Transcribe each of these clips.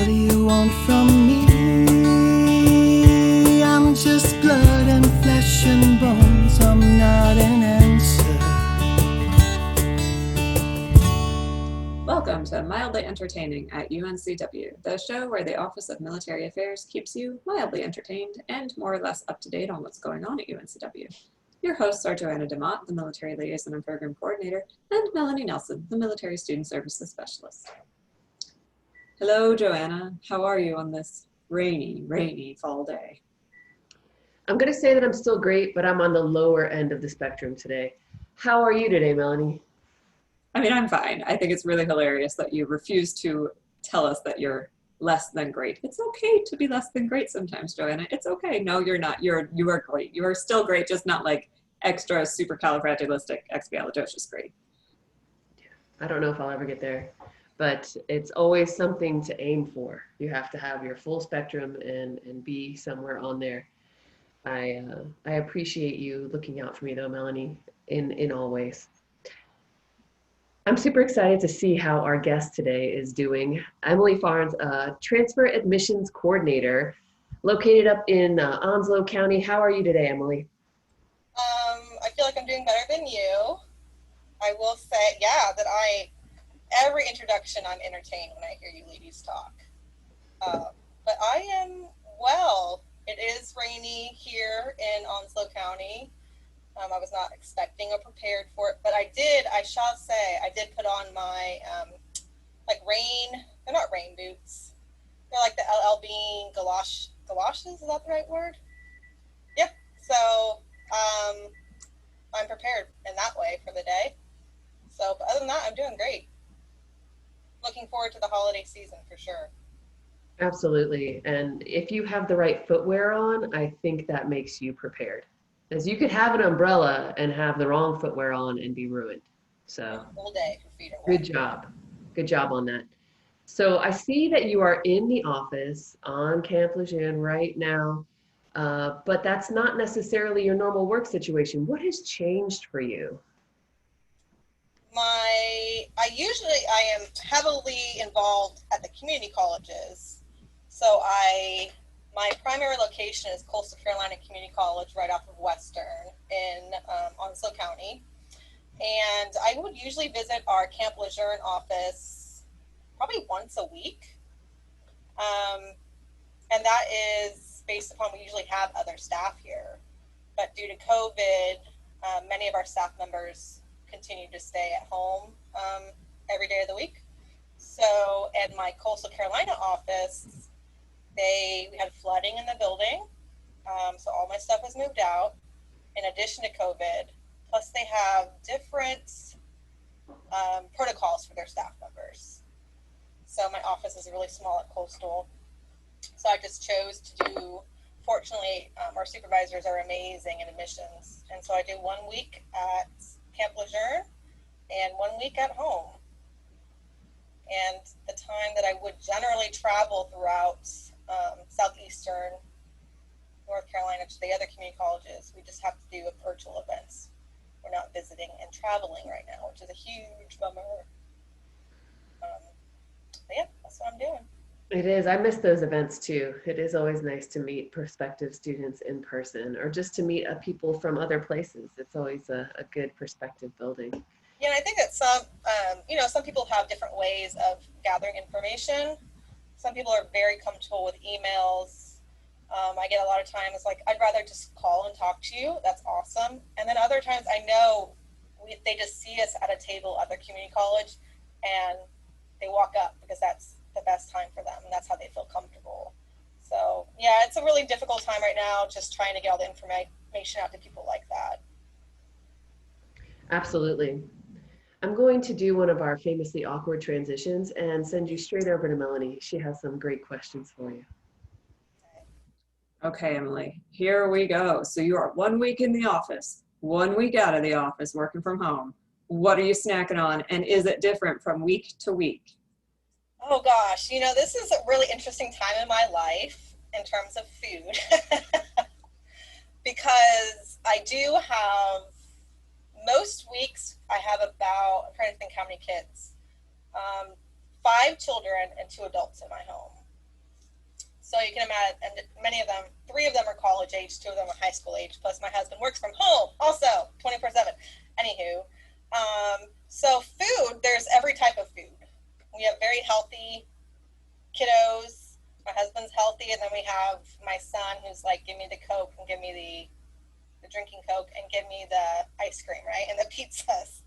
What do you want from me? I'm just blood and flesh and bones. I'm not an answer. Welcome to Mildly Entertaining at UNCW, the show where the Office of Military Affairs keeps you mildly entertained and more or less up to date on what's going on at UNCW. Your hosts are Joanna DeMott, the Military Liaison and Program Coordinator, and Melanie Nelson, the Military Student Services Specialist. Hello, Joanna. How are you on this rainy fall day? I'm going to say that I'm still great, but I'm on the lower end of the spectrum today. How are you today, Melanie? I mean, I'm fine. I think it's really hilarious that you refuse to tell us that you're less than great. It's okay to be less than great sometimes, Joanna. It's okay. No, you're not. You are great. You are still great, just not like extra supercalifragilisticexpialidocious great. I don't know if I'll ever get there, but it's always something to aim for. You have to have your full spectrum and be somewhere on there. I appreciate you looking out for me though, Melanie, in all ways. I'm super excited to see how our guest today is doing. Emilee Farnes, Transfer Admissions Coordinator, located up in Onslow County. How are you today, Emilee? I feel like I'm doing better than you. I will say, that every introduction I'm entertained when I hear you ladies talk. But I am well. It is rainy here in Onslow County. I was not expecting or prepared for it, but I shall say, I did put on my, they're not rain boots. They're like the LL Bean galoshes, is that the right word? Yeah, so I'm prepared in that way for the day. So, but other than that, I'm doing great. Looking forward to the holiday season for sure. Absolutely. And if you have the right footwear on, I think that makes you prepared. Because you could have an umbrella and have the wrong footwear on and be ruined. So, all day for feet are good job. Good job on that. So I see that you are in the office on Camp Lejeune right now, but that's not necessarily your normal work situation. What has changed for you? I am heavily involved at the community colleges. So my primary location is Coastal Carolina Community College right off of Western in Onslow County. And I would usually visit our Camp Lejeune office probably once a week. And that is based upon we usually have other staff here. But due to COVID, many of our staff members continue to stay at home every day of the week. So at my Coastal Carolina office, we had flooding in the building. So all my stuff was moved out in addition to COVID. Plus they have different protocols for their staff members. So my office is really small at Coastal. So I just chose to do, fortunately, our supervisors are amazing in admissions. And so I do 1 week at Camp Lejeune and 1 week at home. And the time that I would generally travel throughout southeastern North Carolina to the other community colleges, we just have to do virtual events. We're not visiting and traveling right now, which is a huge bummer. But yeah, that's what I'm doing. It is. I miss those events too. It is always nice to meet prospective students in person or just to meet people from other places. It's always a good perspective building. Yeah, and I think that some people have different ways of gathering information. Some people are very comfortable with emails. I get a lot of times like, I'd rather just call and talk to you. That's awesome. And then other times I know they just see us at a table at their community college and they walk up because that's the best time for them and that's how they feel comfortable. So yeah, it's a really difficult time right now, just trying to get all the information out to people like that. Absolutely. I'm going to do one of our famously awkward transitions and send you straight over to Melanie. She has some great questions for you. Okay, Emilee, here we go. So you are 1 week in the office, 1 week out of the office, working from home. What are you snacking on? And is it different from week to week? Oh gosh, this is a really interesting time in my life in terms of food because I do have, most weeks I have I'm trying to think how many kids, 5 children and 2 adults in my home. So you can imagine, and many of them, 3 of them are college age, 2 of them are high school age, plus my husband works from home also 24/7. Anywho, so food, there's every type of food. We have very healthy kiddos. My husband's healthy, and then we have my son who's like, give me the Coke and give me the drinking Coke and give me the ice cream, right? And the pizzas.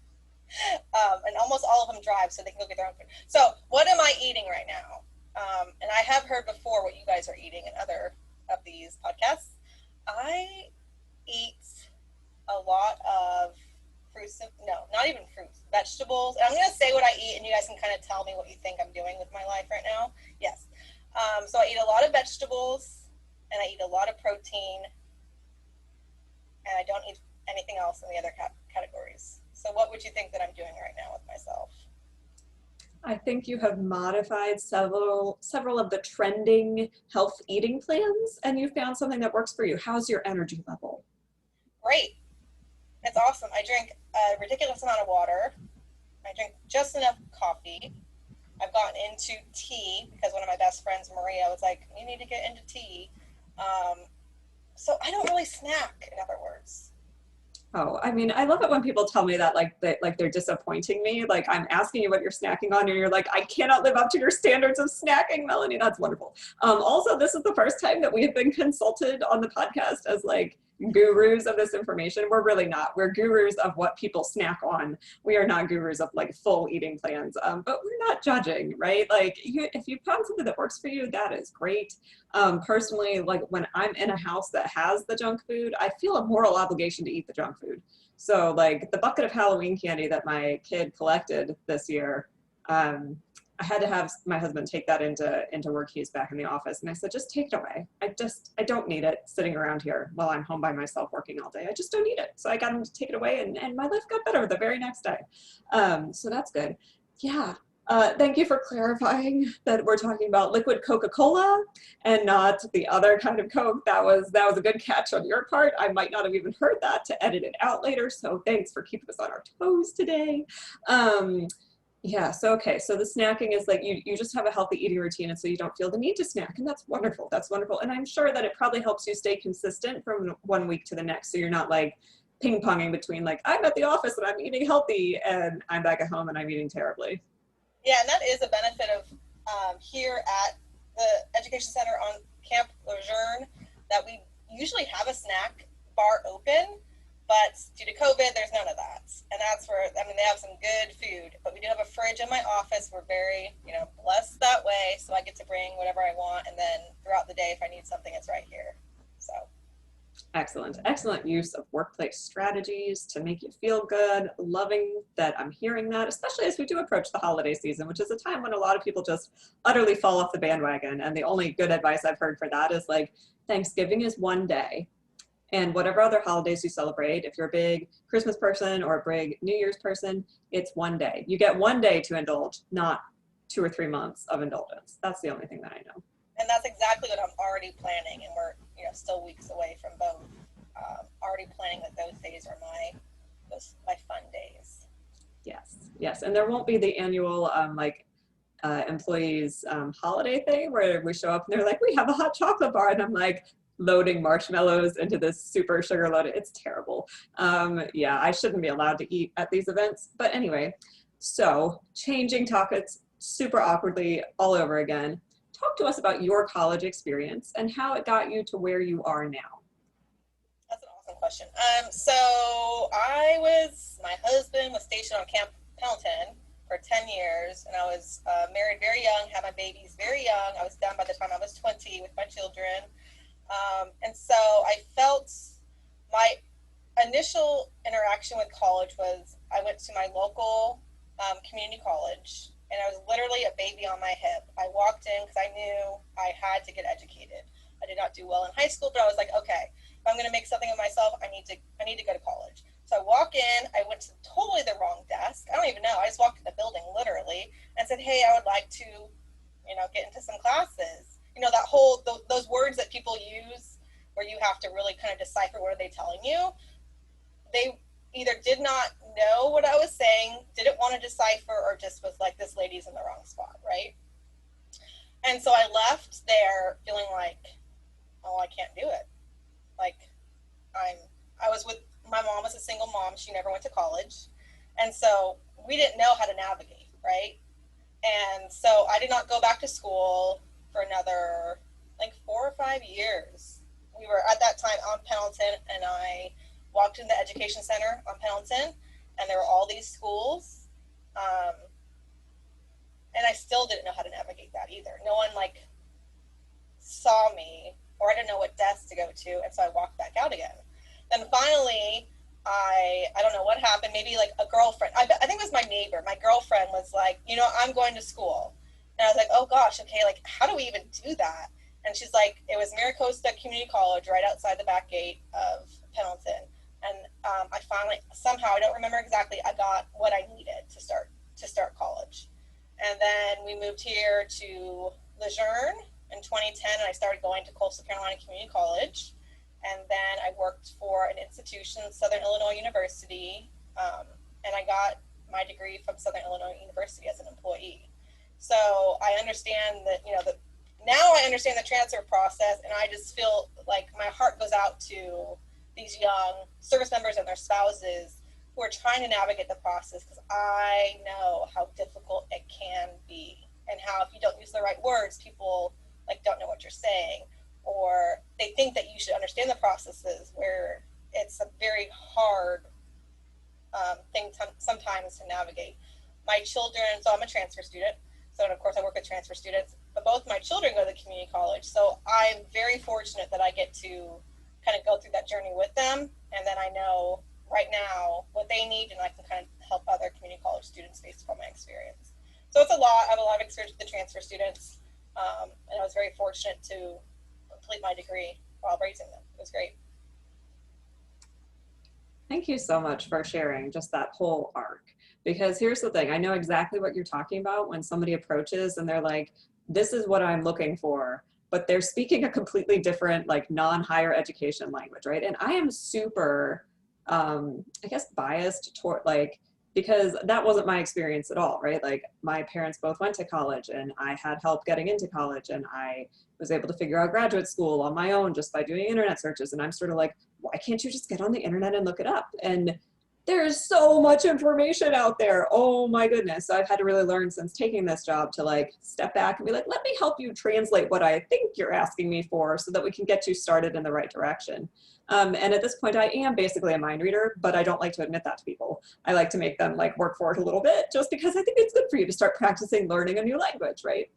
And almost all of them drive so they can go get their own food. So what am I eating right now? And I have heard before what you guys are eating in other of these podcasts. I eat a lot of fruits, no, not even fruits, vegetables. And I'm going to say what I eat, and you guys can kind of tell me what you think I'm doing with my life right now. Yes. So I eat a lot of vegetables, and I eat a lot of protein, and I don't eat anything else in the other categories. So what would you think that I'm doing right now with myself? I think you have modified several of the trending health eating plans, and you found something that works for you. How's your energy level? Great. It's awesome. I drink a ridiculous amount of water. I drink just enough coffee. I've gotten into tea because one of my best friends, Maria, was like, you need to get into tea. So I don't really snack, in other words. Oh, I mean, I love it when people tell me that, like they're disappointing me. Like, I'm asking you what you're snacking on, and you're like, I cannot live up to your standards of snacking, Melanie. That's wonderful. Also, this is the first time that we have been consulted on the podcast as like gurus of this information. We're really not. We're gurus of what people snack on. We are not gurus of like full eating plans, but we're not judging, right? Like, if you found something that works for you, that is great. Personally, like when I'm in a house that has the junk food, I feel a moral obligation to eat the junk food. So like the bucket of Halloween candy that my kid collected this year, I had to have my husband take that into work. He's back in the office, and I said, just take it away. I don't need it sitting around here while I'm home by myself working all day. I just don't need it. So I got him to take it away, and my life got better the very next day. So that's good. Yeah. Thank you for clarifying that we're talking about liquid Coca-Cola and not the other kind of Coke. That was a good catch on your part. I might not have even heard that to edit it out later. So thanks for keeping us on our toes today. Yeah, so okay, so the snacking is like you just have a healthy eating routine, and so you don't feel the need to snack, and that's wonderful. That's wonderful. And I'm sure that it probably helps you stay consistent from one week to the next, so you're not like ping-ponging between like, I'm at the office and I'm eating healthy, and I'm back at home and I'm eating terribly. Yeah, and that is a benefit of here at the Education Center on Camp Lejeune, that we usually have a snack bar open, but due to COVID, there's none of that. And that's where, I mean, they have some good food, but we do have a fridge in my office. We're very, blessed that way. So I get to bring whatever I want. And then throughout the day, if I need something, it's right here. So. Excellent use of workplace strategies to make you feel good. Loving that I'm hearing that, especially as we do approach the holiday season, which is a time when a lot of people just utterly fall off the bandwagon. And the only good advice I've heard for that is like, Thanksgiving is one day. And whatever other holidays you celebrate, if you're a big Christmas person or a big New Year's person, it's one day. You get one day to indulge, not 2 or 3 months of indulgence. That's the only thing that I know. And that's exactly what I'm already planning. And we're, still weeks away from both. Already planning that those days are my fun days. Yes. And there won't be the annual employees holiday thing where we show up and they're like, we have a hot chocolate bar. And I'm like, loading marshmallows into this super sugar loaded. It's terrible. Yeah, I shouldn't be allowed to eat at these events. But anyway, so changing topics super awkwardly all over again. Talk to us about your college experience and how it got you to where you are now. That's an awesome question. So my husband was stationed on Camp Pendleton for 10 years, and I was married very young, had my babies very young. I was done by the time I was 20 with my children. And so I felt my initial interaction with college was I went to my local community college, and I was literally a baby on my hip. I walked in because I knew I had to get educated. I did not do well in high school, but I was like, okay, if I'm going to make something of myself, I need to go to college. So I walk in, I went to totally the wrong desk. I don't even know. I just walked in the building literally and said, hey, I would like to, get into some classes. That whole, those words that people use where you have to really kind of decipher what are they telling you. They either did not know what I was saying, didn't want to decipher, or just was like, this lady's in the wrong spot, right? And so I left there feeling like, oh, I can't do it. Like, I was with, my mom was a single mom. She never went to college. And so we didn't know how to navigate, right? And so I did not go back to school for another, like, 4 or 5 years. We were at that time on Pendleton, and I walked in the education center on Pendleton, and there were all these schools. And I still didn't know how to navigate that either. No one, like, saw me, or I didn't know what desk to go to, and so I walked back out again. Then finally, I don't know what happened, maybe like a girlfriend, I think it was my neighbor, my girlfriend was like, you know, I'm going to school. And I was like, oh gosh, okay, like, how do we even do that? And she's like, it was Maricosta Community College right outside the back gate of Pendleton. And I finally, somehow, I don't remember exactly, I got what I needed to start college. And then we moved here to Lejeune in 2010, and I started going to Coastal Carolina Community College. And then I worked for an institution, Southern Illinois University, and I got my degree from Southern Illinois University as an employee. So I understand that, you know, now I understand the transfer process, and I just feel like my heart goes out to these young service members and their spouses who are trying to navigate the process, because I know how difficult it can be, and how if you don't use the right words, people like don't know what you're saying, or they think that you should understand the processes, where it's a very hard thing sometimes to navigate. My children, so I'm a transfer student, so of course I work with transfer students, but both my children go to the community college, so I'm very fortunate that I get to kind of go through that journey with them, and then I know right now what they need, and I can kind of help other community college students based upon my experience. So it's a lot. I have a lot of experience with the transfer students, and I was very fortunate to complete my degree while raising them. It was great. Thank you so much for sharing just that whole arc. Because here's the thing, I know exactly what you're talking about when somebody approaches and they're like, this is what I'm looking for, but they're speaking a completely different, like, non-higher education language, right? And I am super, I guess, biased toward, like, because that wasn't my experience at all, right? Like, my parents both went to college, and I had help getting into college, and I was able to figure out graduate school on my own just by doing internet searches. And I'm sort of like, why can't you just get on the internet and look it up? And there's so much information out there. Oh my goodness. So I've had to really learn since taking this job to, like, step back and be like, let me help you translate what I think you're asking me for so that we can get you started in the right direction. And at this point, I am basically a mind reader, but I don't like to admit that to people. I like to make them, like, work for it a little bit, just because I think it's good for you to start practicing learning a new language, right?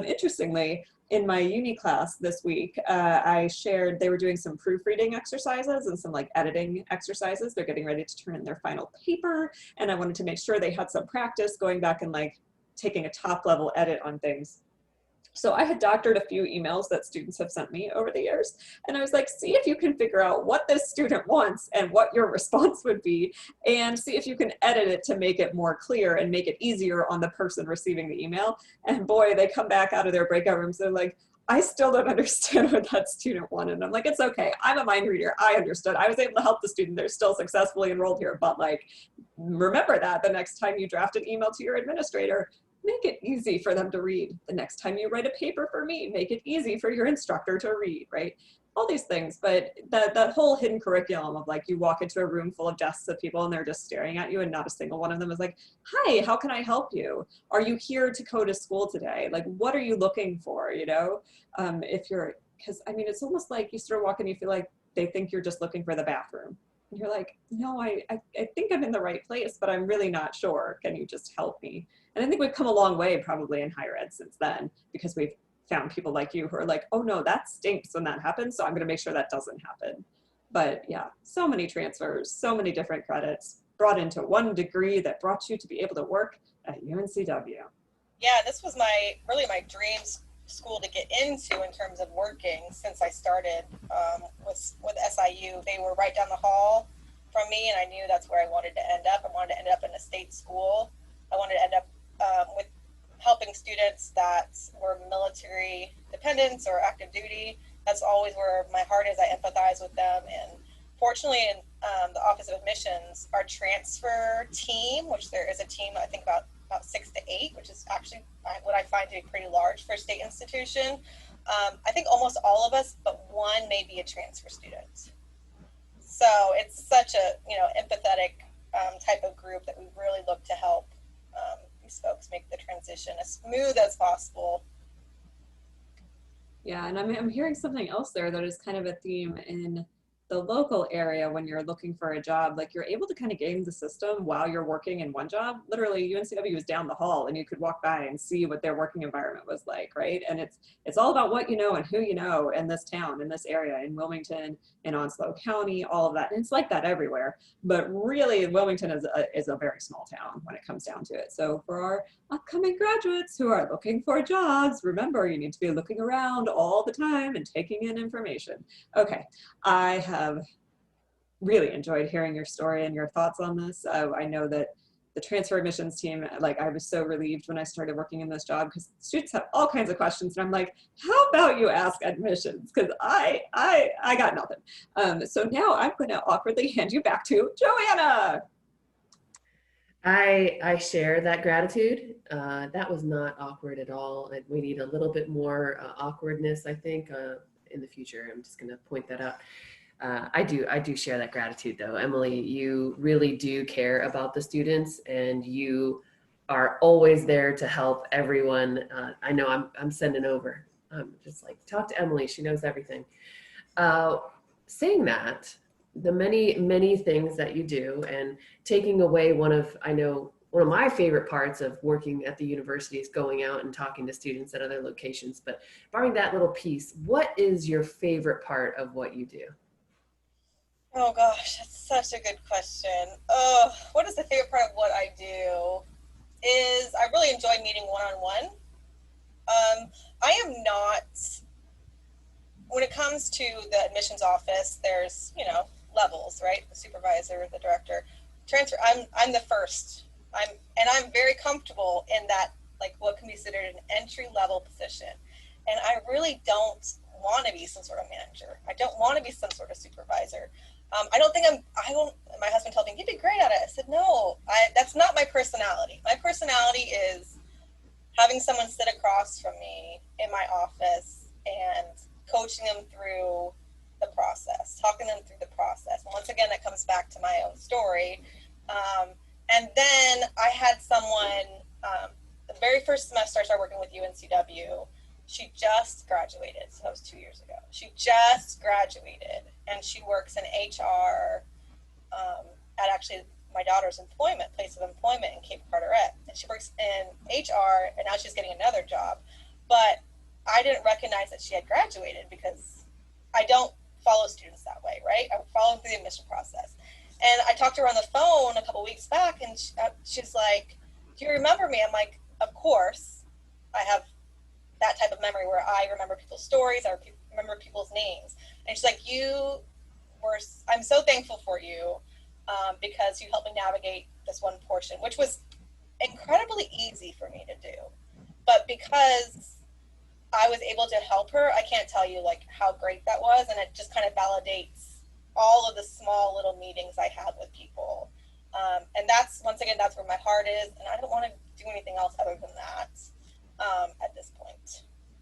Interestingly, in my uni class this week, I shared, they were doing some proofreading exercises and some, like, editing exercises. They're getting ready to turn in their final paper, and I wanted to make sure they had some practice going back and, like, taking a top level edit on things. So I had doctored a few emails that students have sent me over the years, and I was like, see if you can figure out what this student wants and what your response would be, and see if you can edit it to make it more clear and make it easier on the person receiving the email. And boy, they come back out of their breakout rooms, they're like, I still don't understand what that student wanted. And I'm like, it's okay, I'm a mind reader, I understood. I was able to help the student, they're still successfully enrolled here, but, like, remember that the next time you draft an email to your administrator, make it easy for them to read. The next time you write a paper for me, make it easy for your instructor to read, right? All these things, but that whole hidden curriculum of, like, you walk into a room full of desks of people and they're just staring at you, and not a single one of them is like, hi, how can I help you? Are you here to go to school today? Like, what are you looking for, you know? If you're, because I mean, it's almost like you sort of walk in, you feel like they think you're just looking for the bathroom. And you're like, no, I think I'm in the right place, but I'm really not sure. Can you just help me? And I think we've come a long way probably in higher ed since then, because we've found people like you who are like, oh no, that stinks when that happens, so I'm gonna make sure that doesn't happen. But yeah, so many transfers, so many different credits brought into one degree that brought you to be able to work at UNCW. Yeah, this was really my dream school to get into in terms of working since I started with SIU. They were right down the hall from me, and I knew that's where I wanted to end up. I wanted to end up in a state school. I wanted to end up with helping students that were military dependents or active duty. That's always where my heart is. I empathize with them. And fortunately, in the Office of Admissions, our transfer team, which there is a team, I think about 6 to 8, which is actually what I find to be pretty large for a state institution. I think almost all of us, but one may be a transfer student. So it's such a, empathetic type of group that we really look to help these folks make the transition as smooth as possible. Yeah, and I'm hearing something else there that is kind of a theme in the local area when you're looking for a job. Like, you're able to kind of game the system while you're working in one job. Literally, UNCW was down the hall and you could walk by and see what their working environment was like, right? And it's all about what you know and who you know in this town, in this area, in Wilmington, in Onslow County, all of that. And it's like that everywhere. But really, Wilmington is a very small town when it comes down to it. So for our upcoming graduates who are looking for jobs, remember, you need to be looking around all the time and taking in information. Okay, I have really enjoyed hearing your story and your thoughts on this. I know that the transfer admissions team, like, I was so relieved when I started working in this job because students have all kinds of questions, and I'm like, how about you ask admissions? Because I got nothing. So now I'm going to awkwardly hand you back to Joanna. I share that gratitude. That was not awkward at all. And we need a little bit more awkwardness, I think, in the future. I'm just going to point that out. I do share that gratitude, though. Emilee, you really do care about the students, and you are always there to help everyone. I know I'm sending over. I'm just like, talk to Emilee. She knows everything. Saying that, the many things that you do, and taking away one of my favorite parts of working at the university is going out and talking to students at other locations. But barring that little piece, what is your favorite part of what you do? Oh gosh, that's such a good question. What is the favorite part of what I do? Is I really enjoy meeting one-on-one. I am not, when it comes to the admissions office, there's, levels, right? The supervisor, the director. Transfer, I'm the first. I'm very comfortable in that, like, what can be considered an entry-level position. And I really don't want to be some sort of manager. I don't want to be some sort of supervisor. My husband told me, you'd be great at it. I said, no, that's not my personality. My personality is having someone sit across from me in my office and coaching them through the process, talking them through the process. And once again, that comes back to my own story. And then I had someone, the very first semester I started working with UNCW, she just graduated. So that was 2 years ago. She just graduated, and she works in HR at actually my daughter's place of employment in Cape Carteret. And she works in HR, and now she's getting another job. But I didn't recognize that she had graduated because I don't follow students that way, right? I follow them through the admission process. And I talked to her on the phone a couple weeks back, and she's like, do you remember me? I'm like, of course. I have that type of memory where I remember people's stories, I remember people's names. And she's like, I'm so thankful for you because you helped me navigate this one portion, which was incredibly easy for me to do. But because I was able to help her, I can't tell you like how great that was. And it just kind of validates all of the small little meetings I had with people. And that's where my heart is. And I don't want to do anything else other than that at this point.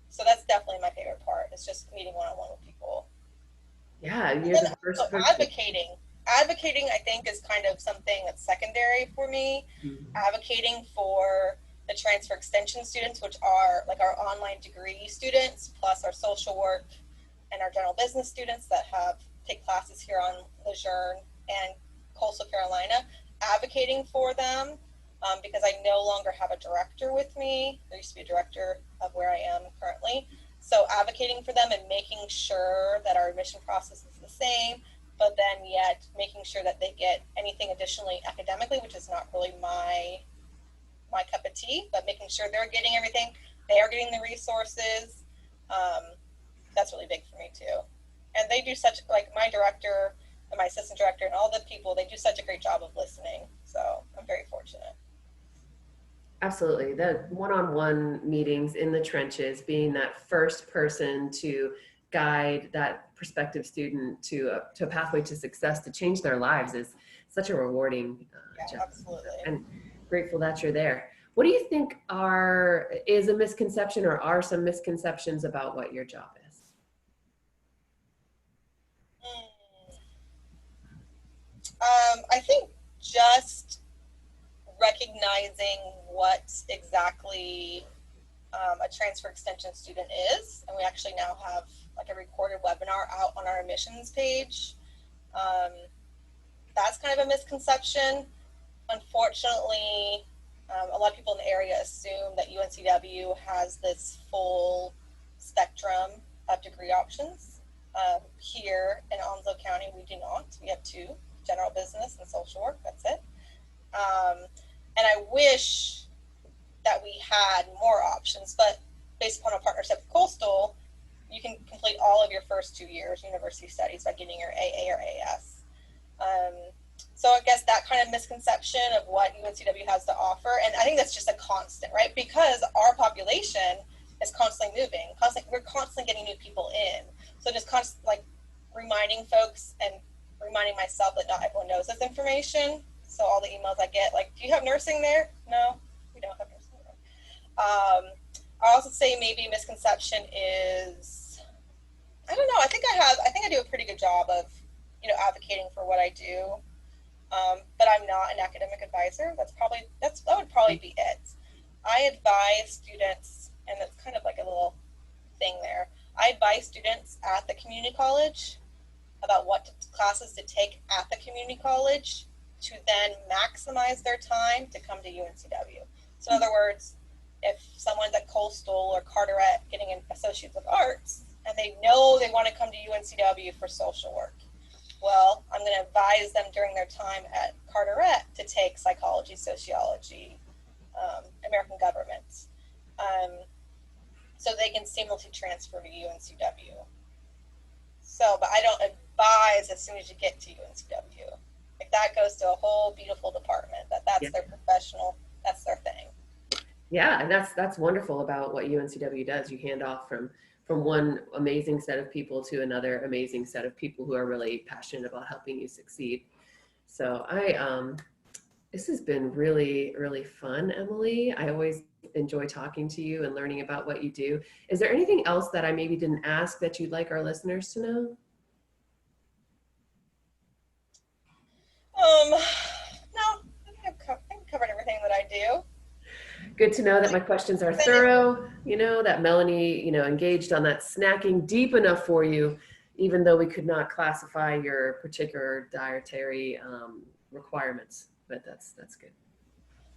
So that's definitely my favorite part. It's just meeting one-on-one with people. Yeah, you're the first person. Advocating, I think, is kind of something that's secondary for me. Mm-hmm. Advocating for the transfer extension students, which are like our online degree students, plus our social work and our general business students that take classes here on Lejeune and Coastal Carolina. Advocating for them because I no longer have a director with me. There used to be a director of where I am currently. So advocating for them and making sure that our admission process is the same, but then yet making sure that they get anything additionally academically, which is not really my cup of tea, but making sure they're getting everything, they are getting the resources. That's really big for me too. And they do like my director and my assistant director and all the people, they do such a great job of listening. So I'm very fortunate. Absolutely. The one-on-one meetings in the trenches, being that first person to guide that prospective student to a pathway to success, to change their lives, is such a rewarding job. Absolutely. And grateful that you're there. What do you think is a misconception, or are some misconceptions about what your job is? I think just recognizing what exactly a transfer extension student is, and we actually now have like a recorded webinar out on our admissions page. That's kind of a misconception. Unfortunately, a lot of people in the area assume that UNCW has this full spectrum of degree options. Here in Onslow County, we do not. We have two: general business and social work. That's it. And I wish that we had more options, but based upon a partnership with Coastal, you can complete all of your first 2 years university studies by getting your AA or AS. So I guess that kind of misconception of what UNCW has to offer, and I think that's just a constant, right? Because our population is constantly moving. We're constantly getting new people in. So just like reminding folks and reminding myself that not everyone knows this information. So all the emails I get, like, do you have nursing there? No, we don't have nursing there. I also say maybe misconception is, I don't know. I think I do a pretty good job of, advocating for what I do. But I'm not an academic advisor. That would probably be it. I advise students, and it's kind of like a little thing there. I advise students at the community college about what classes to take at the community college to then maximize their time to come to UNCW. So in other words, if someone's at Coastal or Carteret getting an Associates of Arts, and they know they want to come to UNCW for social work, well, I'm going to advise them during their time at Carteret to take psychology, sociology, American government, so they can seamlessly transfer to UNCW. So, but I don't advise as soon as you get to UNCW. Like, that goes to a whole beautiful department. That's their professional, that's their thing. Yeah, and that's wonderful about what UNCW does. You hand off from one amazing set of people to another amazing set of people who are really passionate about helping you succeed. So this has been really, really fun, Emilee. I always enjoy talking to you and learning about what you do. Is there anything else that I maybe didn't ask that you'd like our listeners to know? No, I think I've covered everything that I do. Good to know that my questions are thorough, that Melanie, engaged on that snacking deep enough for you, even though we could not classify your particular dietary requirements, but that's good.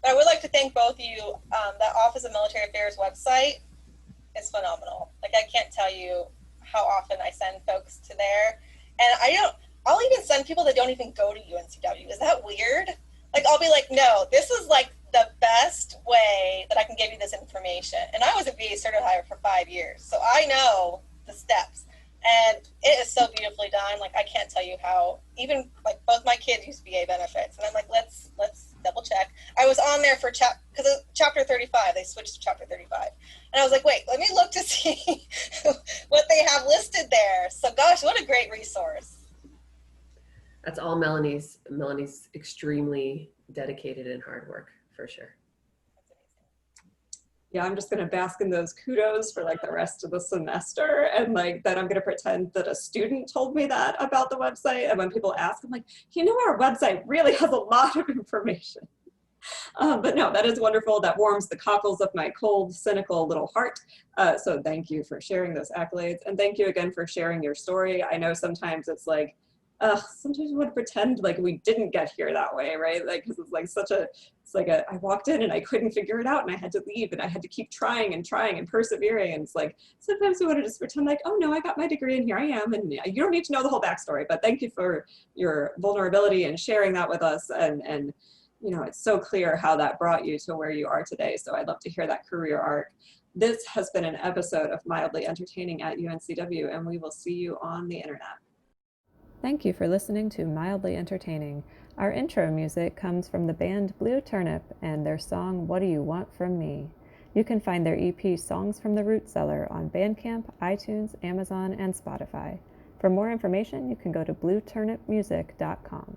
But I would like to thank both of you. That Office of Military Affairs website is phenomenal. Like, I can't tell you how often I send folks to there. And I'll even send people that don't even go to UNCW. Is that weird? Like, I'll be like, no, this is like the best way that I can give you this information. And I was a VA certified for 5 years, so I know the steps. And it is so beautifully done. Like, I can't tell you how, even like both my kids use VA benefits. And I'm like, let's double check. I was on there for because of chapter 35, they switched to chapter 35. And I was like, wait, let me look to see what they have listed there. So gosh, what a great resource. That's all Melanie's extremely dedicated and hard work, for sure. Yeah, I'm just going to bask in those kudos for like the rest of the semester, and like that I'm going to pretend that a student told me that about the website. And when people ask, I'm like, our website really has a lot of information. But no, that is wonderful. That warms the cockles of my cold, cynical little heart. So thank you for sharing those accolades. And thank you again for sharing your story. I know sometimes it's like, sometimes we want to pretend like we didn't get here that way, right? Like, because I walked in and I couldn't figure it out and I had to leave and I had to keep trying and persevering. And it's like, sometimes we want to just pretend like, oh no, I got my degree and here I am. And you don't need to know the whole backstory, but thank you for your vulnerability and sharing that with us. And it's so clear how that brought you to where you are today. So I'd love to hear that career arc. This has been an episode of Mildly Entertaining at UNCW, and we will see you on the internet. Thank you for listening to Mildly Entertaining. Our intro music comes from the band Blue Turnip and their song, What Do You Want From Me? You can find their EP, Songs from the Root Cellar, on Bandcamp, iTunes, Amazon, and Spotify. For more information, you can go to blueturnipmusic.com.